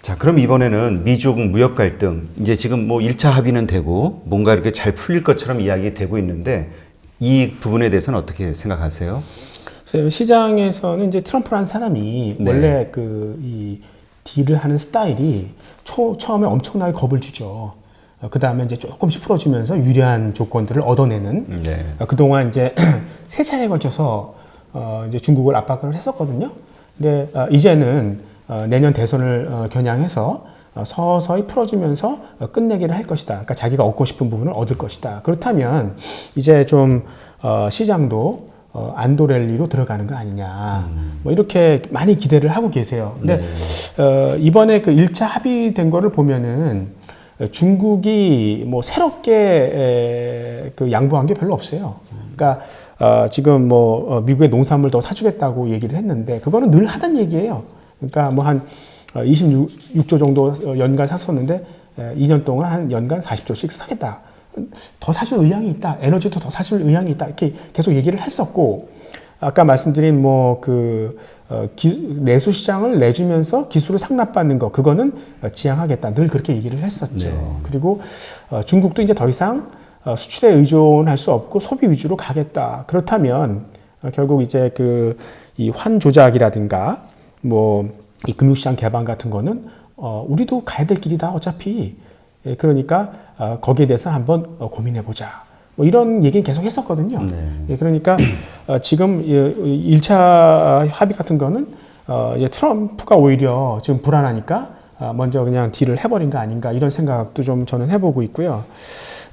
자, 그럼 이번에는 미중 무역 갈등, 이제 지금 뭐 1차 합의는 되고 뭔가 이렇게 잘 풀릴 것처럼 이야기되고 있는데 이 부분에 대해서는 어떻게 생각하세요? 그래서 시장에서는 이제 트럼프라는 사람이 네. 원래 이 딜을 하는 스타일이 처음에 엄청나게 겁을 주죠. 그 다음에 이제 조금씩 풀어주면서 유리한 조건들을 얻어내는. 네. 그동안 이제 세 차례에 걸쳐서 이제 중국을 압박을 했었거든요. 근데 이제는 내년 대선을 겨냥해서 서서히 풀어주면서 끝내기를 할 것이다. 그러니까 자기가 얻고 싶은 부분을 얻을 것이다. 그렇다면 이제 좀 시장도 안도랠리로 들어가는 거 아니냐. 뭐 이렇게 많이 기대를 하고 계세요. 근데 이번에 그 1차 합의된 거를 보면은 중국이 뭐 새롭게 그 양보한 게 별로 없어요. 그러니까 지금 뭐 미국의 농산물 더 사주겠다고 얘기를 했는데 그거는 늘 하던 얘기예요. 그러니까 뭐 한 26조 정도 연간 샀었는데 2년 동안 한 연간 40조씩 사겠다. 더 사실 의향이 있다. 에너지도 더 사실 의향이 있다. 이렇게 계속 얘기를 했었고 아까 말씀드린 뭐 그 내수 시장을 내주면서 기술을 상납받는 거 그거는 지향하겠다. 늘 그렇게 얘기를 했었죠. 네. 그리고 중국도 이제 더 이상 수출에 의존할 수 없고 소비 위주로 가겠다. 그렇다면 결국 이제 그 이 환 조작이라든가 뭐 이 금융시장 개방 같은 거는 우리도 가야 될 길이다. 어차피 그러니까 거기에 대해서 한번 고민해 보자. 뭐 이런 얘기는 계속 했었거든요. 네. 그러니까 지금 1차 합의 같은 거는 이제 트럼프가 오히려 지금 불안하니까 먼저 그냥 딜을 해버린 거 아닌가 이런 생각도 좀 저는 해보고 있고요.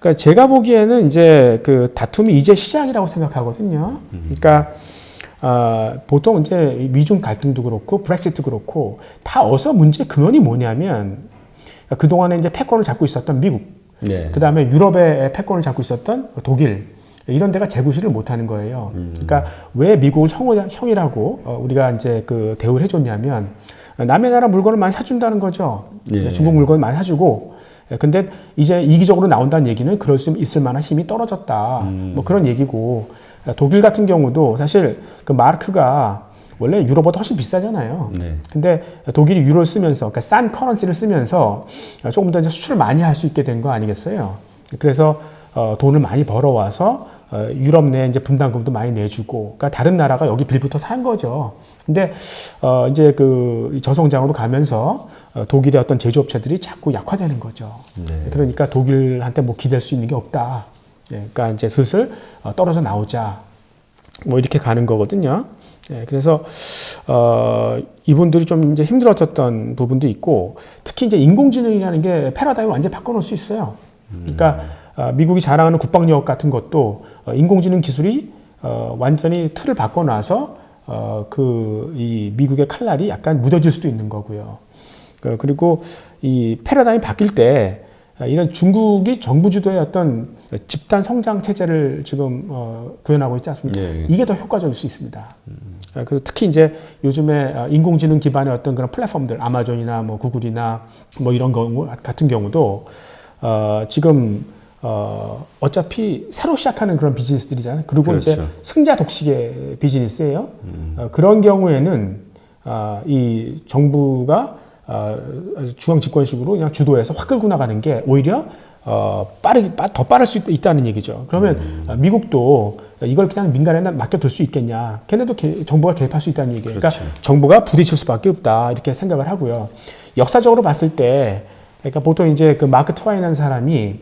그러니까 제가 보기에는 이제 그 다툼이 이제 시작이라고 생각하거든요. 그러니까 보통 이제 미중 갈등도 그렇고 브렉시트도 그렇고 다 어서 문제 근원이 뭐냐면 그동안에 이제 패권을 잡고 있었던 미국, 네. 그 다음에 유럽의 패권을 잡고 있었던 독일, 이런 데가 재구시를 못하는 거예요. 그러니까 왜 미국을 형이라고 우리가 이제 그 대우를 해줬냐면 남의 나라 물건을 많이 사준다는 거죠. 네. 중국 물건 많이 사주고. 근데 이제 이기적으로 나온다는 얘기는 그럴 수 있을 만한 힘이 떨어졌다. 뭐 그런 얘기고. 독일 같은 경우도 사실 그 마르크가 원래 유로보다 훨씬 비싸잖아요. 네. 근데 독일이 유로를 쓰면서, 그러니까 싼 커런시를 쓰면서 조금 더 이제 수출을 많이 할 수 있게 된 거 아니겠어요? 그래서 돈을 많이 벌어와서 유럽 내 이제 분담금도 많이 내주고, 그러니까 다른 나라가 여기 빌부터 산 거죠. 근데 이제 그 저성장으로 가면서 독일의 어떤 제조업체들이 자꾸 약화되는 거죠. 네. 그러니까 독일한테 뭐 기댈 수 있는 게 없다. 그러니까 이제 슬슬 떨어져 나오자. 뭐 이렇게 가는 거거든요. 그래서 이분들이 좀 이제 힘들어졌던 부분도 있고, 특히 이제 인공지능이라는 게 패러다임을 완전히 바꿔놓을 수 있어요. 그러니까 미국이 자랑하는 국방력 같은 것도 인공지능 기술이 완전히 틀을 바꿔놔서 이 미국의 칼날이 약간 무뎌질 수도 있는 거고요. 그리고 이 패러다임이 바뀔 때 이런 중국이 정부 주도의 어떤 집단 성장 체제를 지금 구현하고 있지 않습니까? 네. 이게 더 효과적일 수 있습니다. 그리고 특히 이제 요즘에 인공지능 기반의 어떤 그런 플랫폼들, 아마존이나 뭐 구글이나 뭐 이런 경우 같은 경우도 지금 어차피 새로 시작하는 그런 비즈니스들이잖아요. 그리고 그렇죠. 이제 승자 독식의 비즈니스예요. 그런 경우에는 이 정부가 중앙 집권식으로 그냥 주도해서 확 끌고 나가는 게 오히려 더 빠를 수 있다는 얘기죠. 그러면 미국도 이걸 그냥 민간에 맡겨둘 수 있겠냐? 걔네도 정부가 개입할 수 있다는 얘기예요. 그렇죠. 그러니까 정부가 부딪힐 수밖에 없다 이렇게 생각을 하고요. 역사적으로 봤을 때, 그러니까 보통 이제 그 마크 트와인이라는 사람이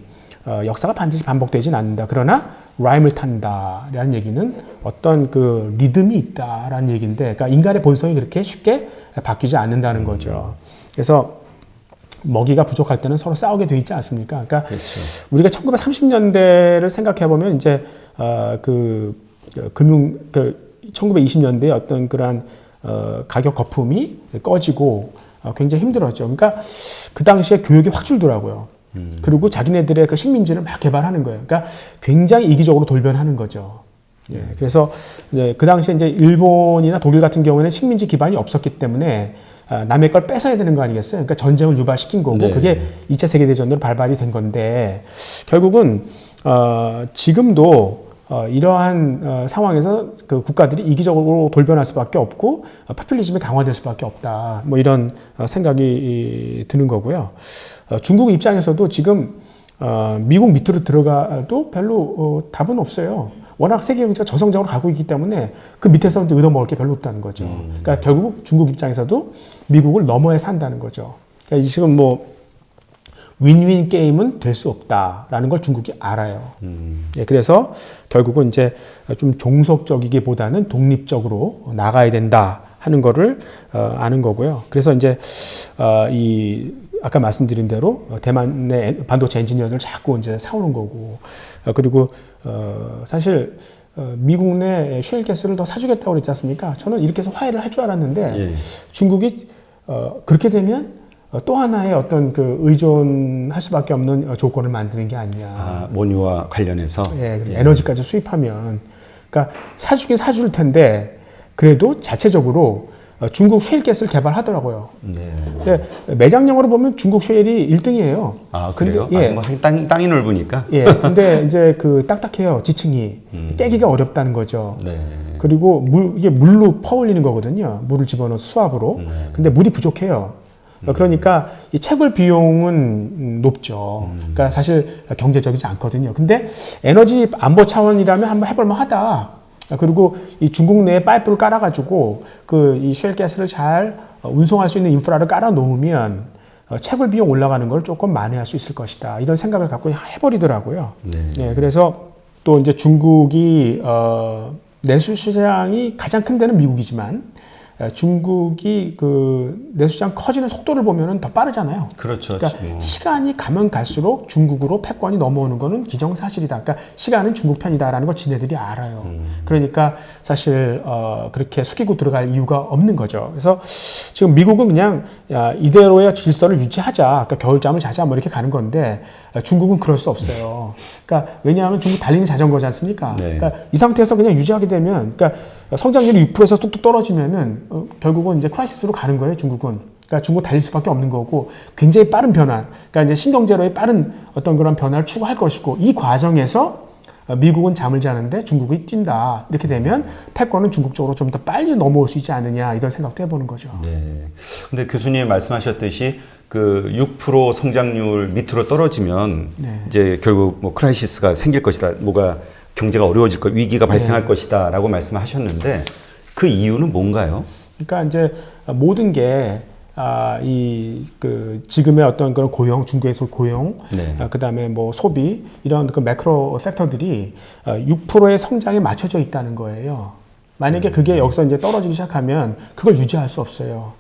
역사가 반드시 반복되진 않는다. 그러나 라임을 탄다라는 얘기는 어떤 그 리듬이 있다라는 얘기인데, 그러니까 인간의 본성이 그렇게 쉽게 바뀌지 않는다는 거죠. 그래서 먹이가 부족할 때는 서로 싸우게 돼 있지 않습니까? 그러니까 그렇죠. 우리가 1930년대를 생각해 보면 이제 그 1920년대에 어떤 그러한 가격 거품이 꺼지고 굉장히 힘들었죠. 그러니까 그 당시에 교육이 확 줄더라고요. 그리고 자기네들의 그 식민지를 막 개발하는 거예요. 그러니까 굉장히 이기적으로 돌변하는 거죠. 예, 그래서 이제 그 당시에 이제 일본이나 독일 같은 경우에는 식민지 기반이 없었기 때문에 남의 걸 뺏어야 되는 거 아니겠어요? 그러니까 전쟁을 유발시킨 거고, 네. 그게 2차 세계대전으로 발발이 된 건데, 결국은 지금도 이러한 상황에서 그 국가들이 이기적으로 돌변할 수밖에 없고 포퓰리즘이 강화될 수밖에 없다. 뭐 이런 생각이 드는 거고요. 중국 입장에서도 지금 미국 밑으로 들어가도 별로 답은 없어요. 워낙 세계 경제가 저성장으로 가고 있기 때문에 그 밑에서 얻어먹을 게 별로 없다는 거죠. 그러니까 결국 중국 입장에서도 미국을 넘어야 산다는 거죠. 그러니까 지금 뭐 윈윈 게임은 될 수 없다라는 걸 중국이 알아요. 예, 그래서 결국은 이제 좀 종속적이기보다는 독립적으로 나가야 된다 하는 거를 아는 거고요. 그래서 이제 이 아까 말씀드린 대로 대만의 반도체 엔지니어들 자꾸 이제 사오는 거고, 그리고 사실 미국 내 셰일가스를 더 사주겠다고 그랬지 않습니까? 저는 이렇게 해서 화해를 할 줄 알았는데 예. 중국이 그렇게 되면 또 하나의 어떤 그 의존할 수밖에 없는 조건을 만드는 게 아니냐. 아, 원유와 관련해서. 예, 에너지까지 수입하면, 그러니까 사주긴 사줄 텐데 그래도 자체적으로 중국 셰일가스를 개발하더라고요. 네. 근데 매장량으로 보면 중국 셰일이 1등이에요. 아, 그래요? 근데, 예. 아, 뭐 땅이 넓으니까. 예, 근데 이제 그 딱딱해요, 지층이. 깨기가 어렵다는 거죠. 네. 그리고 이게 물로 퍼올리는 거거든요. 물을 집어넣어 수압으로. 근데 물이 부족해요. 그러니까 이 채굴 비용은 높죠. 그러니까 사실 경제적이지 않거든요. 근데 에너지 안보 차원이라면 한번 해볼만 하다. 그리고 이 중국 내에 파이프를 깔아가지고 그 이 셰일가스를 잘 운송할 수 있는 인프라를 깔아 놓으면 채굴 비용 올라가는 걸 조금 만회할 수 있을 것이다. 이런 생각을 갖고 해버리더라고요. 네. 그래서 또 이제 중국이 내수 시장이 가장 큰 데는 미국이지만 중국이 그 내수시장 커지는 속도를 보면은 더 빠르잖아요. 그렇죠. 그러니까 시간이 가면 갈수록 중국으로 패권이 넘어오는 거는 기정사실이다. 그러니까 시간은 중국 편이다라는 걸 지네들이 알아요. 그러니까 사실 그렇게 숙이고 들어갈 이유가 없는 거죠. 그래서 지금 미국은 그냥 이대로의 질서를 유지하자. 그러니까 겨울잠을 자자 뭐 이렇게 가는 건데 중국은 그럴 수 없어요. 그러니까 왜냐하면 중국 달리는 자전거지 않습니까? 네. 그러니까 이 상태에서 그냥 유지하게 되면, 그러니까 성장률이 6%에서 뚝뚝 떨어지면은 결국은 이제 크라이시스로 가는 거예요, 중국은. 그러니까 중국 달릴 수밖에 없는 거고, 굉장히 빠른 변화, 그러니까 이제 신경제로의 빠른 어떤 그런 변화를 추구할 것이고, 이 과정에서 미국은 잠을 자는데 중국이 뛴다. 이렇게 되면 패권은 중국 쪽으로 좀 더 빨리 넘어올 수 있지 않느냐, 이런 생각도 해보는 거죠. 네. 근데 교수님 말씀하셨듯이 그 6% 성장률 밑으로 떨어지면 네. 이제 결국 뭐 크라이시스가 생길 것이다. 뭐가 경제가 어려워질 것, 위기가 발생할 것이다라고 말씀하셨는데 그 이유는 뭔가요? 그러니까 이제 모든 게 지금의 어떤 그런 고용, 중국에서 고용, 네. 그다음에 뭐 소비 이런 그 매크로 팩터들이 6%의 성장에 맞춰져 있다는 거예요. 만약에 그게 여기서 이제 떨어지기 시작하면 그걸 유지할 수 없어요.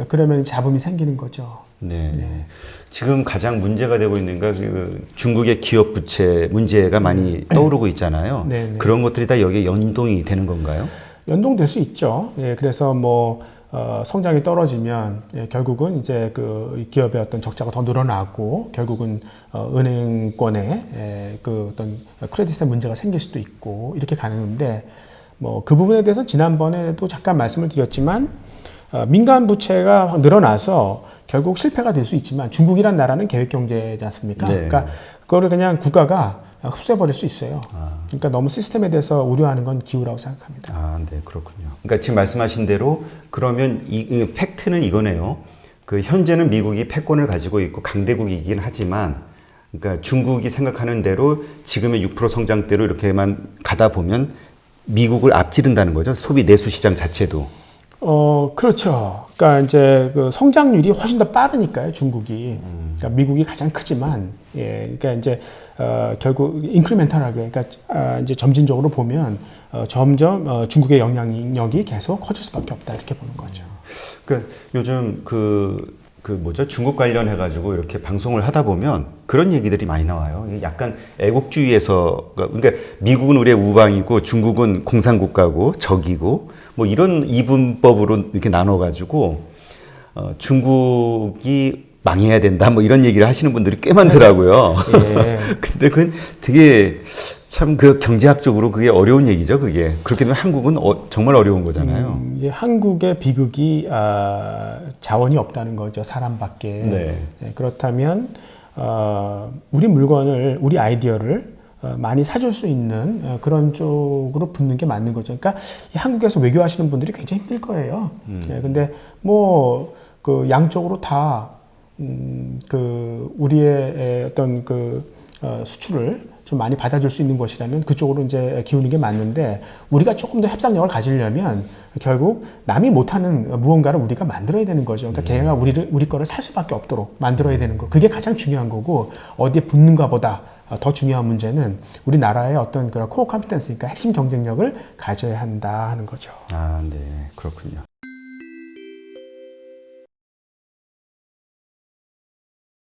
그러면 잡음이 생기는 거죠. 네. 지금 가장 문제가 되고 있는 게 그 중국의 기업 부채 문제가 많이 떠오르고 있잖아요. 네. 그런 것들이 다 여기에 연동이 되는 건가요? 연동될 수 있죠. 예, 그래서 뭐 성장이 떨어지면 결국은 이제 그 기업의 어떤 적자가 더 늘어나고 결국은 은행권에 그 어떤 크레딧에 문제가 생길 수도 있고 이렇게 가는데 뭐 그 부분에 대해서 지난번에도 잠깐 말씀을 드렸지만 민간 부채가 확 늘어나서 결국 실패가 될 수 있지만 중국이란 나라는 계획 경제지 않습니까? 네. 그러니까 그거를 그냥 국가가 흡수해버릴 수 있어요. 그러니까 너무 시스템에 대해서 우려하는 건 기우라고 생각합니다. 아, 네, 그렇군요. 그러니까 지금 말씀하신 대로 그러면 이 팩트는 이거네요. 그 현재는 미국이 패권을 가지고 있고 강대국이긴 하지만, 그러니까 중국이 생각하는 대로 지금의 6% 성장대로 이렇게만 가다 보면 미국을 앞지른다는 거죠. 소비 내수 시장 자체도. 그렇죠. 그러니까 이제 그 성장률이 훨씬 더 빠르니까요, 중국이. 그러니까 미국이 가장 크지만, 예, 그러니까 이제 결국 인크리멘탈하게, 그러니까 이제 점진적으로 보면 점점 중국의 영향력이 계속 커질 수밖에 없다 이렇게 보는 거죠. 그러니까 요즘 그 뭐죠? 중국 관련해가지고 이렇게 방송을 하다 보면 그런 얘기들이 많이 나와요. 약간 애국주의에서, 그러니까 미국은 우리의 우방이고 중국은 공산국가고 적이고 뭐 이런 이분법으로 이렇게 나눠가지고 중국이 망해야 된다 뭐 이런 얘기를 하시는 분들이 꽤 많더라고요. 예. 근데 그건 되게 참 그 경제학적으로 그게 어려운 얘기죠. 그게 그렇게 되면 한국은 정말 어려운 거잖아요. 한국의 비극이 자원이 없다는 거죠. 사람밖에. 네. 그렇다면 우리 물건을, 우리 아이디어를 많이 사줄 수 있는 그런 쪽으로 붙는 게 맞는 거죠. 그러니까 이 한국에서 외교하시는 분들이 굉장히 힘들 거예요. 예, 근데 뭐 그 양쪽으로 다 그 우리의 어떤 그 수출을 좀 많이 받아줄 수 있는 것이라면 그쪽으로 이제 기우는 게 맞는데, 우리가 조금 더 협상력을 가지려면 결국 남이 못하는 무언가를 우리가 만들어야 되는 거죠. 그러니까 걔가 우리 거를 살 수밖에 없도록 만들어야 되는 거. 그게 가장 중요한 거고, 어디에 붙는가 보다 더 중요한 문제는 우리나라의 어떤 그런 코어 컴피턴스, 그러니까 핵심 경쟁력을 가져야 한다 하는 거죠. 아, 네. 그렇군요.